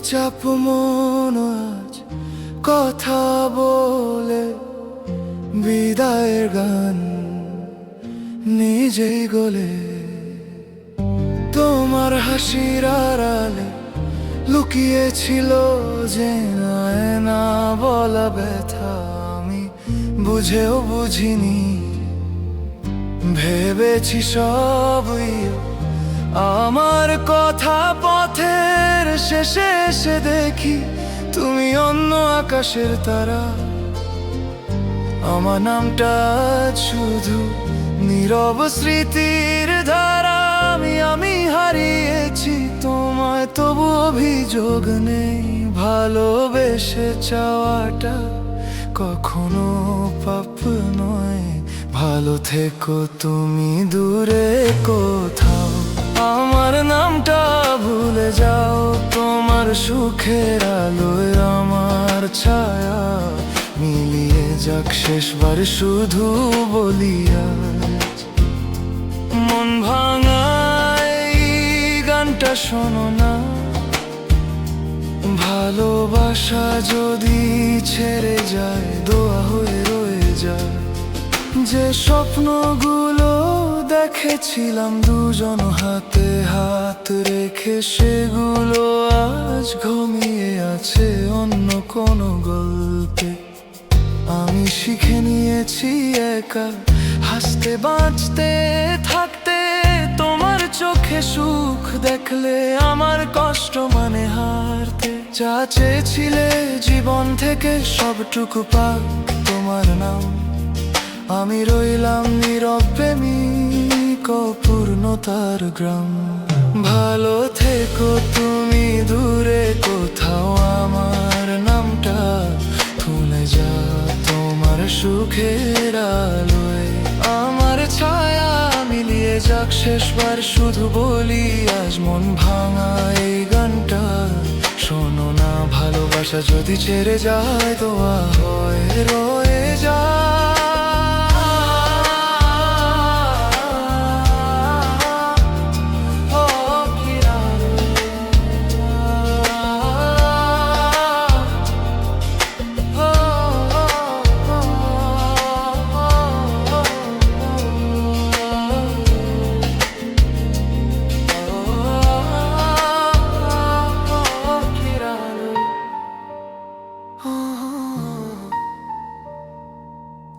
চাপ মন আজ কথা বলে বিদায়ের গান নিজেই গলে। তোমার হাসির আড়ালে লুকিয়েছিল যে না বলা ব্যথা, আমি বুঝেও বুঝিনি। ভেবেছি সবই আমার কথা, পথের শেষে এসে দেখি তুমি অন্য আকাশের তারা। আমার নামটা শুধু নীরব স্মৃতির ধারা। আমি হারিয়েছি তোমায়, তবু অভিযোগ নেই। ভালোবেসে চাওয়াটা কখনো পাপ নয়। ভালো থেকো তুমি দূরে কোথাও, আমার নামটা ভুলে যাও। তোমার সুখের আলোয় আমার ছায়া মিলিয়ে যাক শেষবার, শুধু বলি আজ মন ভাঙা এই গানটা শোনো না। ভালোবাসা যদি ছেড়ে যায়, দোয়া হয়ে রয়ে যায়। যে স্বপ্নগুলো দেখেছিলাম দুজন হাতে হাত রেখে, সেগুলো আজ ঘুমিয়ে আছে অন্য কোনো গল্পে। আমি শিখে নিয়েছি একা হাসতে বাঁচতে থাকতে। তোমার চোখে সুখ দেখলে আমার কষ্ট মানে হারতে। যা চেয়েছিলে জীবন থেকে সবটুকু পাক তোমার নাম, আমি রইলাম নীরব প্রেমিক অপূর্ণতার গ্রাম। ভালো থেকো তুমি দূরে কোথাও, আমার নামটা ভুলে যা তোমার সুখের আলোয়। আমার ছায়া মিলিয়ে যাক শেষবার, শুধু বলি আজ মন ভাঙা এই গানটা শোনো না। ভালোবাসা যদি ছেড়ে যায়, দোয়া হয় রয়ে যায়।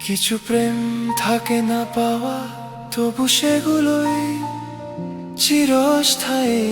কিছু প্রেম থাকে না পাওয়া, তবু সেগুলোই চিরস্থায়ী।